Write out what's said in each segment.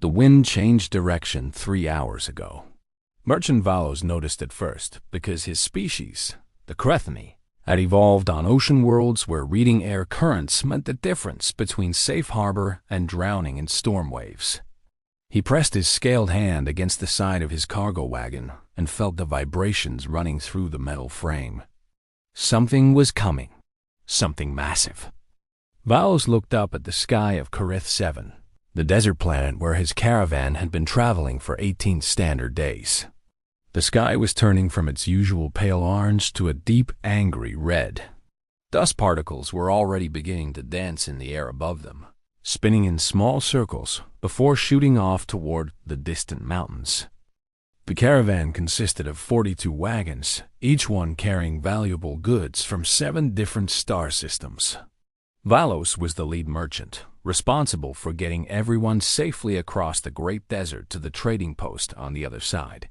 The wind changed direction 3 hours ago. Merchant Valos noticed it first because his species, the Crethni, had evolved on ocean worlds where reading air currents meant the difference between safe harbor and drowning in storm waves. He pressed his scaled hand against the side of his cargo wagon and felt the vibrations running through the metal frame. Something was coming. Something massive. Valos looked up at the sky of Carith 7, the desert planet where his caravan had been traveling for 18 standard days. The sky was turning from its usual pale orange to a deep, angry red. Dust particles were already beginning to dance in the air above them, spinning in small circles before shooting off toward the distant mountains. The caravan consisted of 42 wagons, each one carrying valuable goods from 7 different star systems. Valos was the lead merchant, responsible for getting everyone safely across the great desert to the trading post on the other side.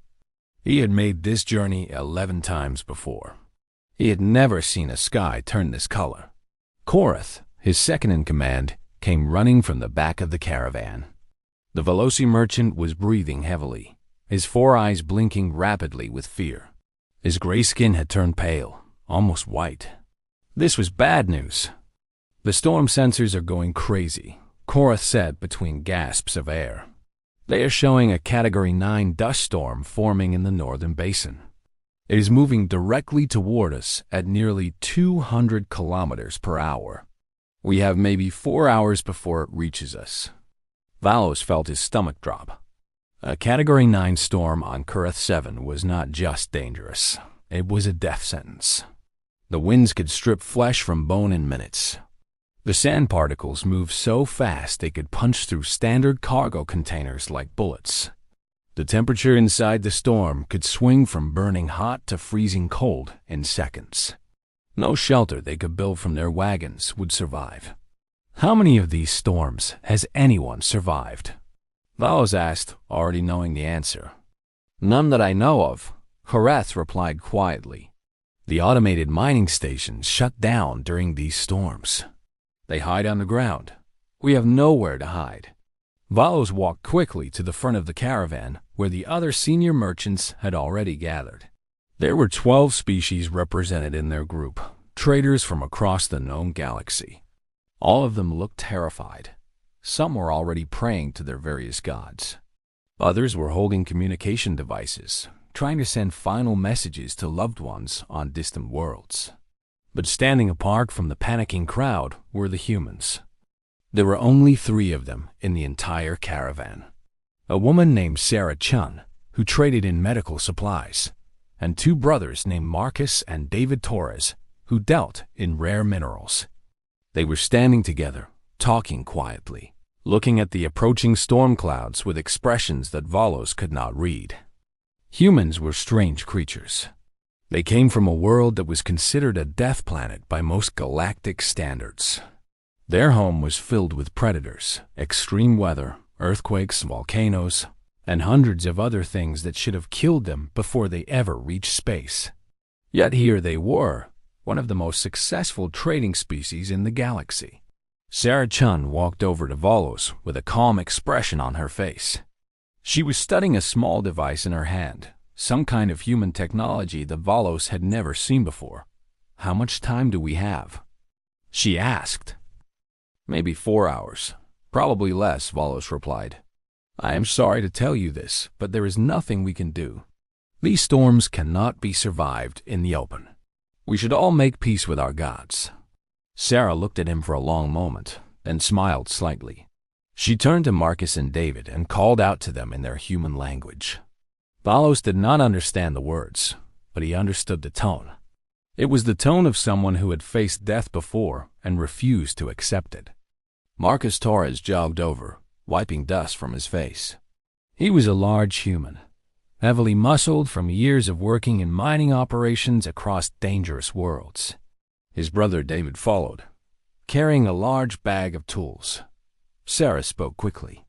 He had made this journey 11 times before. He had never seen a sky turn this color. Korath, his second-in-command, came running from the back of the caravan. The Veloci merchant was breathing heavily, his 4 eyes blinking rapidly with fear. His gray skin had turned pale, almost white. This was bad news. "The storm sensors are going crazy," Korath said between gasps of air. "They are showing a Category 9 dust storm forming in the northern basin. It is moving directly toward us at nearly 200 kilometers per hour. We have maybe 4 hours before it reaches us." Valos felt his stomach drop. A Category 9 storm on Carith 7 was not just dangerous. It was a death sentence. The winds could strip flesh from bone in minutes. The sand particles moved so fast they could punch through standard cargo containers like bullets. The temperature inside the storm could swing from burning hot to freezing cold in seconds. No shelter they could build from their wagons would survive. "How many of these storms has anyone survived?" Valos asked, already knowing the answer. "None that I know of," Korath replied quietly. "The automated mining stations shut down during these storms. They hide on the ground. We have nowhere to hide." Valos walked quickly to the front of the caravan, where the other senior merchants had already gathered. There were 12 species represented in their group, traders from across the known galaxy. All of them looked terrified. Some were already praying to their various gods. Others were holding communication devices, trying to send final messages to loved ones on distant worlds. But standing apart from the panicking crowd were the humans. There were only 3 of them in the entire caravan. A woman named Sarah Chun, who traded in medical supplies, and 2 brothers named Marcus and David Torres, who dealt in rare minerals. They were standing together, talking quietly, looking at the approaching storm clouds with expressions that Valos could not read. Humans were strange creatures. They came from a world that was considered a death planet by most galactic standards. Their home was filled with predators, extreme weather, earthquakes, volcanoes, and hundreds of other things that should have killed them before they ever reached space. Yet here they were, one of the most successful trading species in the galaxy. Sarah Chun walked over to Valos with a calm expression on her face. She was studying a small device in her hand, some kind of human technology that Valos had never seen before. "How much time do we have?" she asked. "Maybe 4 hours. Probably less," Valos replied. "I am sorry to tell you this, but there is nothing we can do. These storms cannot be survived in the open. We should all make peace with our gods." Sarah looked at him for a long moment, then smiled slightly. She turned to Marcus and David and called out to them in their human language. Valos did not understand the words, but he understood the tone. It was the tone of someone who had faced death before and refused to accept it. Marcus Torres jogged over, wiping dust from his face. He was a large human, heavily muscled from years of working in mining operations across dangerous worlds. His brother David followed, carrying a large bag of tools. Sarah spoke quickly.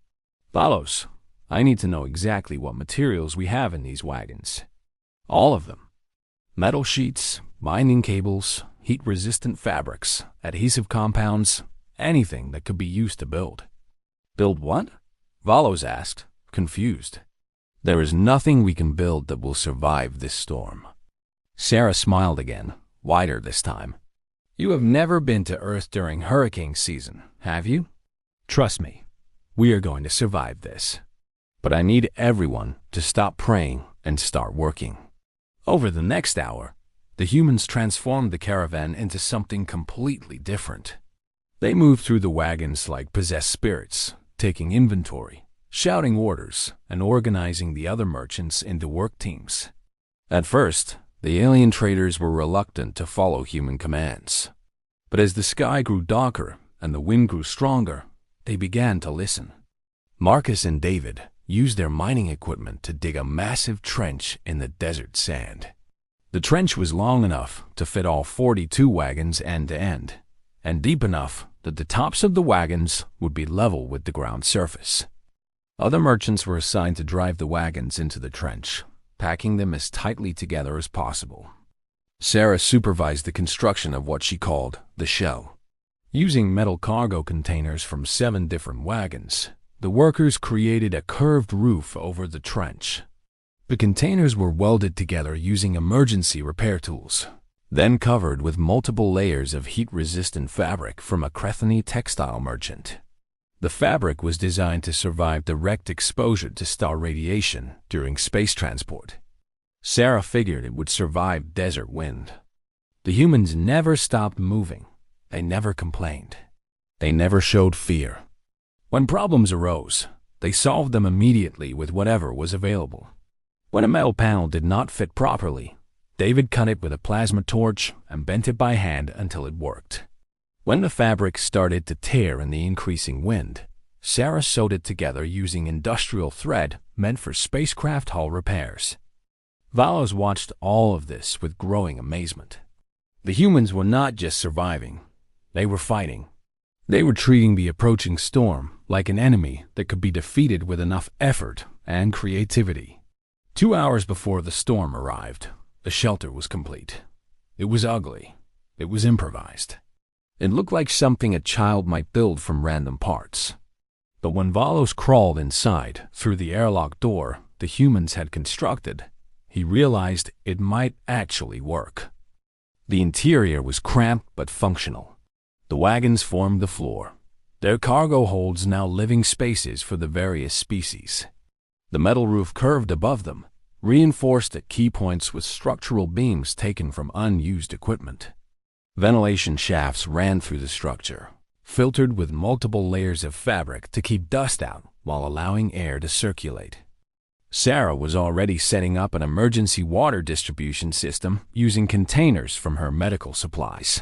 "Valos, I need to know exactly what materials we have in these wagons." "All of them. Metal sheets, mining cables, heat-resistant fabrics, adhesive compounds, anything that could be used to build." "Build what?" Valos asked, confused. There is nothing we can build that will survive this storm. Sarah smiled again, wider this time. You have never been to Earth during hurricane season, have you? Trust me, we are going to survive this. But I need everyone to stop praying and start working. Over the next hour, the humans transformed the caravan into something completely different. They moved through the wagons like possessed spirits, taking inventory, shouting orders, and organizing the other merchants into work teams. At first, the alien traders were reluctant to follow human commands. But as the sky grew darker and the wind grew stronger, they began to listen. Marcus and David used their mining equipment to dig a massive trench in the desert sand. The trench was long enough to fit all 42 wagons end to end, and deep enough that the tops of the wagons would be level with the ground surface. Other merchants were assigned to drive the wagons into the trench, packing them as tightly together as possible. Sarah supervised the construction of what she called the shell. Using metal cargo containers from 7 different wagons, the workers created a curved roof over the trench. The containers were welded together using emergency repair tools, then covered with multiple layers of heat-resistant fabric from a Crethony textile merchant. The fabric was designed to survive direct exposure to star radiation during space transport. Sarah figured it would survive desert wind. The humans never stopped moving. They never complained. They never showed fear. When problems arose, they solved them immediately with whatever was available. When a metal panel did not fit properly, David cut it with a plasma torch and bent it by hand until it worked. When the fabric started to tear in the increasing wind, Sarah sewed it together using industrial thread meant for spacecraft hull repairs. Valos watched all of this with growing amazement. The humans were not just surviving, they were fighting. They were treating the approaching storm like an enemy that could be defeated with enough effort and creativity. 2 hours before the storm arrived, the shelter was complete. It was ugly. It was improvised. It looked like something a child might build from random parts. But when Valos crawled inside through the airlock door the humans had constructed, he realized it might actually work. The interior was cramped but functional. The wagons formed the floor, their cargo holds now living spaces for the various species. The metal roof curved above them, reinforced at key points with structural beams taken from unused equipment. Ventilation shafts ran through the structure, filtered with multiple layers of fabric to keep dust out while allowing air to circulate. Sarah was already setting up an emergency water distribution system using containers from her medical supplies.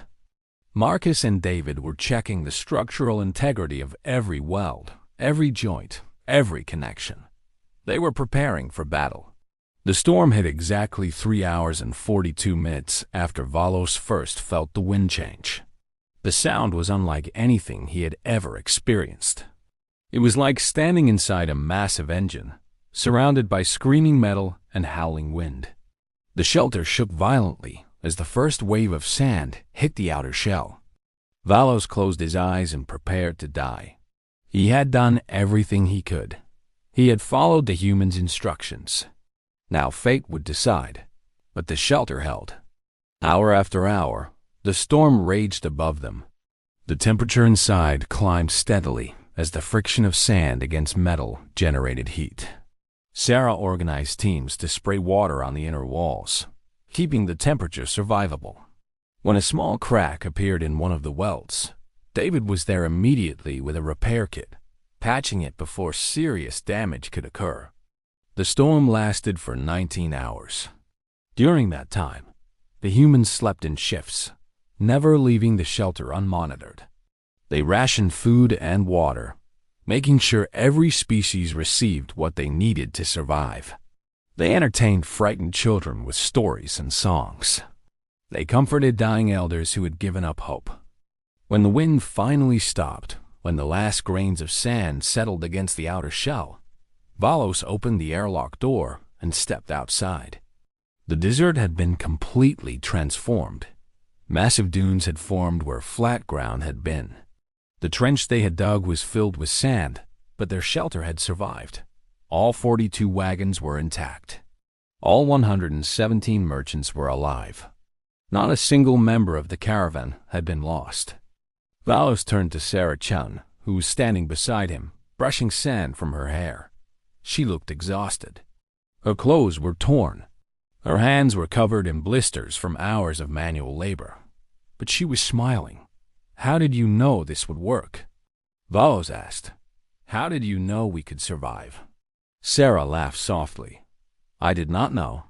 Marcus and David were checking the structural integrity of every weld, every joint, every connection. They were preparing for battle. The storm hit exactly 3 hours and 42 minutes after Valos first felt the wind change. The sound was unlike anything he had ever experienced. It was like standing inside a massive engine, surrounded by screaming metal and howling wind. The shelter shook violently as the first wave of sand hit the outer shell. Valos closed his eyes and prepared to die. He had done everything he could. He had followed the humans' instructions. Now fate would decide, but the shelter held. Hour after hour, the storm raged above them. The temperature inside climbed steadily as the friction of sand against metal generated heat. Sarah organized teams to spray water on the inner walls, keeping the temperature survivable. When a small crack appeared in one of the welds, David was there immediately with a repair kit, patching it before serious damage could occur. The storm lasted for 19 hours. During that time, the humans slept in shifts, never leaving the shelter unmonitored. They rationed food and water, making sure every species received what they needed to survive. They entertained frightened children with stories and songs. They comforted dying elders who had given up hope. When the wind finally stopped, when the last grains of sand settled against the outer shell, Valos opened the airlock door and stepped outside. The desert had been completely transformed. Massive dunes had formed where flat ground had been. The trench they had dug was filled with sand, but their shelter had survived. All 42 wagons were intact. All 117 merchants were alive. Not a single member of the caravan had been lost. Valos turned to Sarah Chun, who was standing beside him, brushing sand from her hair. She looked exhausted. Her clothes were torn. Her hands were covered in blisters from hours of manual labor. But she was smiling. "How did you know this would work?" Valos asked. "How did you know we could survive?" Sarah laughed softly. "I did not know.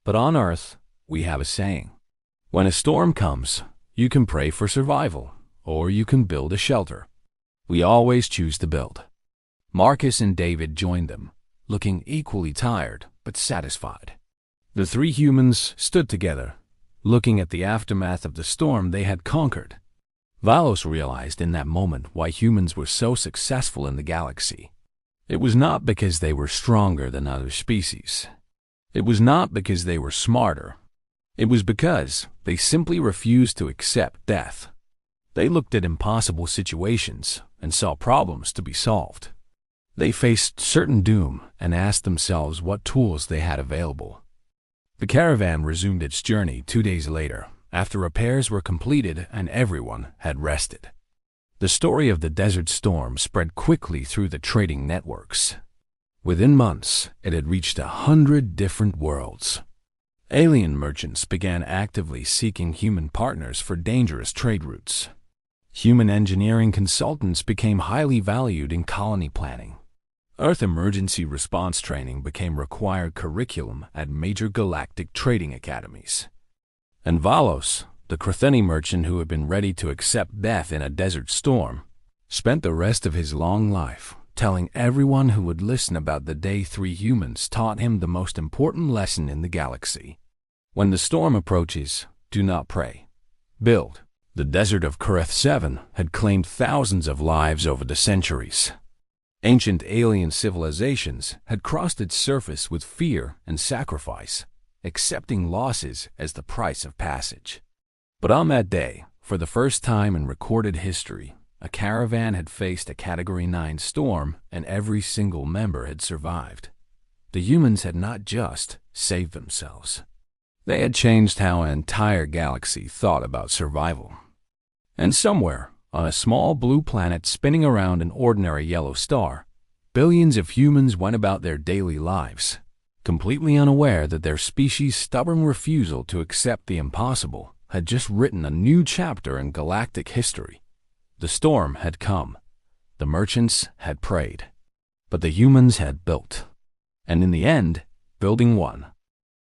But on Earth, we have a saying. When a storm comes, you can pray for survival, or you can build a shelter. We always choose to build." Marcus and David joined them, looking equally tired but satisfied. The three humans stood together, looking at the aftermath of the storm they had conquered. Valos realized in that moment why humans were so successful in the galaxy. It was not because they were stronger than other species. It was not because they were smarter. It was because they simply refused to accept death. They looked at impossible situations and saw problems to be solved. They faced certain doom and asked themselves what tools they had available. The caravan resumed its journey 2 days later, after repairs were completed and everyone had rested. The story of the desert storm spread quickly through the trading networks. Within months, it had reached 100 different worlds. Alien merchants began actively seeking human partners for dangerous trade routes. Human engineering consultants became highly valued in colony planning. Earth emergency response training became required curriculum at major galactic trading academies. And Valos, the Cratheni merchant who had been ready to accept death in a desert storm, spent the rest of his long life telling everyone who would listen about the day 3 humans taught him the most important lesson in the galaxy. When the storm approaches, do not pray. Build. The desert of Caravan 7 had claimed thousands of lives over the centuries. Ancient alien civilizations had crossed its surface with fear and sacrifice, accepting losses as the price of passage. But on that day, for the first time in recorded history, a caravan had faced a Category 9 storm and every single member had survived. The humans had not just saved themselves. They had changed how an entire galaxy thought about survival. And somewhere, on a small blue planet spinning around an ordinary yellow star, billions of humans went about their daily lives, completely unaware that their species' stubborn refusal to accept the impossible had just written a new chapter in galactic history. The storm had come. The merchants had prayed. But the humans had built. And in the end, building won.